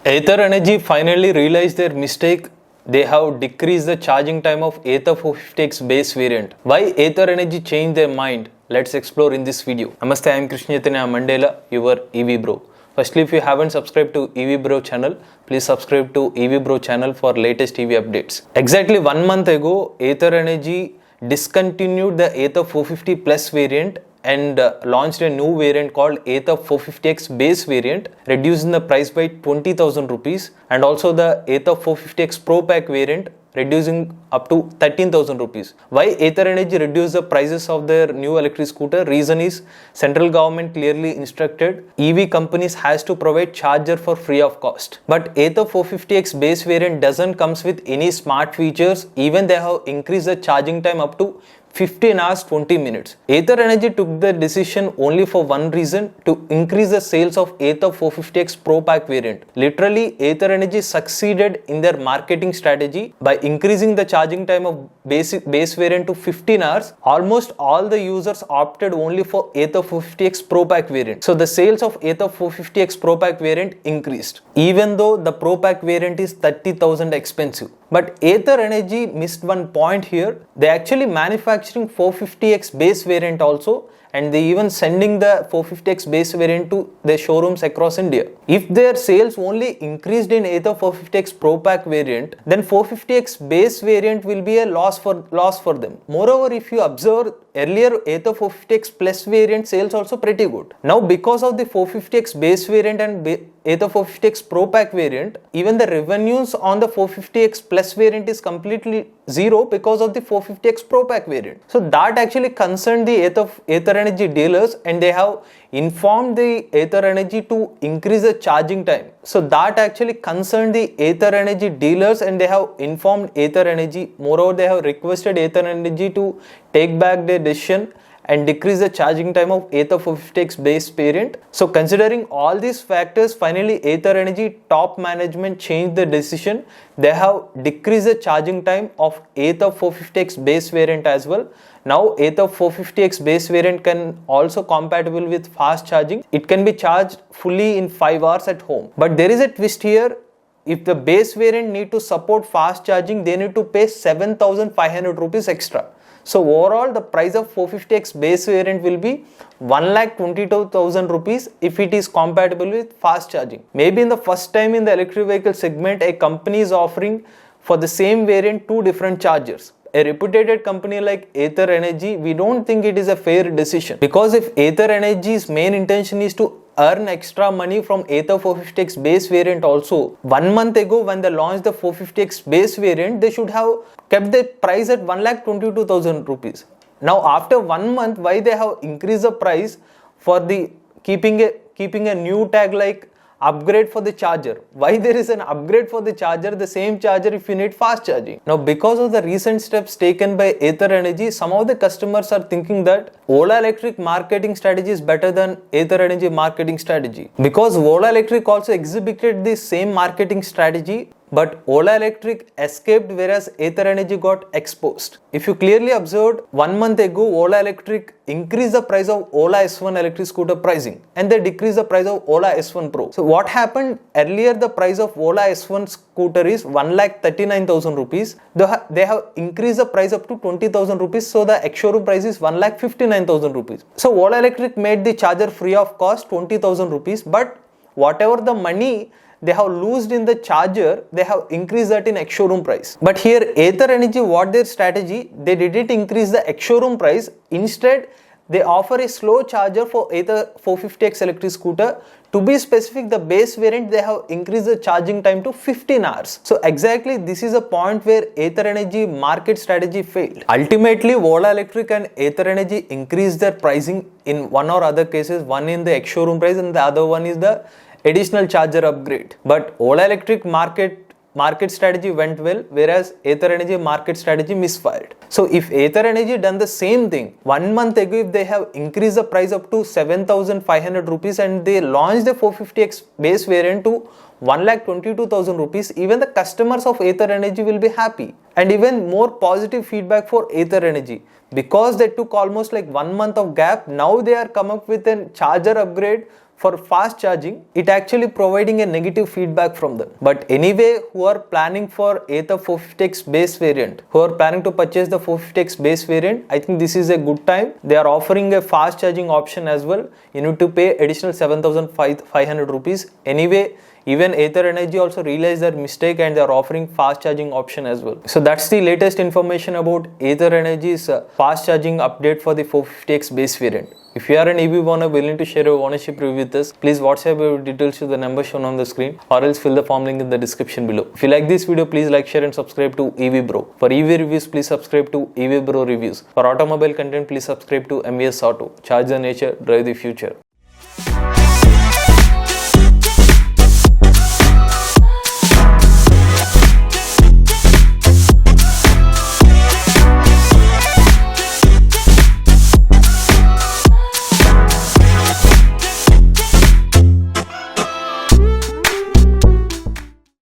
Ather Energy finally realized their mistake. They have decreased the charging time of Ather 450X base variant. Why Ather Energy changed their mind? Let's explore in this video. Namaste, I am Krishna Chaitanya Mandela, your EV Bro. Firstly, if you haven't subscribed to EV Bro channel, please subscribe to EV Bro channel for latest EV updates. Exactly 1 month ago, Ather Energy discontinued the Ather 450 Plus variant and launched a new variant called Ather 450X base variant, reducing the price by 20,000 rupees, and also the Ather 450X Pro Pack variant, reducing up to 13,000 rupees. Why Ather Energy reduced the prices of their new electric scooter? Reason is central government clearly instructed EV companies has to provide charger for free of cost. But Ather 450X base variant doesn't comes with any smart features. Even they have increased the charging time up to 15 hours 20 minutes. Ather Energy took the decision only for one reason, to increase the sales of Ather 450X Pro Pack variant. Literally, Ather Energy succeeded in their marketing strategy by increasing the charging time of base variant to 15 hours. Almost all the users opted only for Ather 450X Pro Pack variant. So the sales of Ather 450X Pro Pack variant increased, even though the Pro Pack variant is 30,000 expensive. But Ather Energy missed one point here. They actually manufacturing 450X base variant also, and they even sending the 450X base variant to their showrooms across India. If their sales only increased in Ather 450X Pro Pack variant, then 450X base variant will be a loss for them. Moreover, if you observe, earlier Ather 450X Plus variant sales also pretty good. Now because of the 450X base variant and Ather 450X Pro Pack variant, even the revenues on the 450X Plus variant is completely zero because of the 450X Pro Pack variant. So that actually concerned the Ather Energy dealers, and they have informed the Ather Energy to increase the charging time. So that actually concerned the Ather Energy dealers, and they have informed Ather Energy. Moreover, they have requested Ather Energy to take back their decision and decrease the charging time of Ather 450X base variant. So considering all these factors, finally Ather Energy top management changed the decision. They have decreased the charging time of Ather 450X base variant as well. Now Ather 450X base variant can also compatible with fast charging. It can be charged fully in 5 hours at home. But there is a twist here. If the base variant need to support fast charging, they need to pay 7,500 rupees extra. So overall, the price of 450X base variant will be 1,22,000 rupees if it is compatible with fast charging. Maybe in the first time in the electric vehicle segment, a company is offering for the same variant 2 different chargers. A reputed company like Ather Energy, we don't think it is a fair decision, because if Ather Energy's main intention is to earn extra money from Ather 450X base variant also, 1 month ago when they launched the 450X base variant, they should have kept the price at 1,22,000 rupees. Now after 1 month, why they have increased the price for the keeping a new tag like upgrade for the charger? Why there is an upgrade for the charger, the same charger if you need fast charging? Now because of the recent steps taken by Ather Energy, some of the customers are thinking that Ola Electric marketing strategy is better than Ather Energy marketing strategy, because Ola Electric also exhibited the same marketing strategy, but Ola Electric escaped, whereas Ather Energy got exposed. If you clearly observed, 1 month ago Ola Electric increased the price of Ola S1 electric scooter pricing, and they decreased the price of Ola S1 Pro. So what happened? Earlier the price of Ola S1 scooter is 1,39,000 rupees. They have increased the price up to 20,000 rupees. So the ex-showroom price is 1,59,000 rupees. So Ola Electric made the charger free of cost, 20,000 rupees. But whatever the money they have lost in the charger, they have increased that in ex-showroom price. But here Ather Energy, what their strategy, they didn't increase the ex-showroom price. Instead, they offer a slow charger for Ather 450X electric scooter. To be specific, the base variant, they have increased the charging time to 15 hours. So exactly this is a point where Ather Energy market strategy failed. Ultimately, Ola Electric and Ather Energy increased their pricing in one or other cases. One in the ex-showroom price and the other one is the additional charger upgrade. But Ola Electric market strategy went well, whereas Ather Energy market strategy misfired. So if Ather Energy done the same thing 1 month ago, if they have increased the price up to 7,500 rupees and they launched the 450X base variant to 1,22,000 rupees, even the customers of Ather Energy will be happy. And even more positive feedback for Ather Energy, because they took almost like 1 month of gap. Now they are come up with a charger upgrade for fast charging, it actually providing a negative feedback from them. But anyway, who are planning for Ather 450X base variant, who are planning to purchase the 450X base variant, I think this is a good time. They are offering a fast charging option as well. You need to pay additional 7,500 rupees. Anyway, even Ather Energy also realized their mistake and they are offering fast charging option as well. So that's the latest information about Ather Energy's fast charging update for the 450X base variant. If you are an EV owner willing to share your ownership review with us, please WhatsApp your details to the number shown on the screen or else fill the form link in the description below. If you like this video, please like, share and subscribe to EV Bro. For EV reviews, please subscribe to EV Bro Reviews. For automobile content, please subscribe to MVS Auto. Charge the nature, drive the future.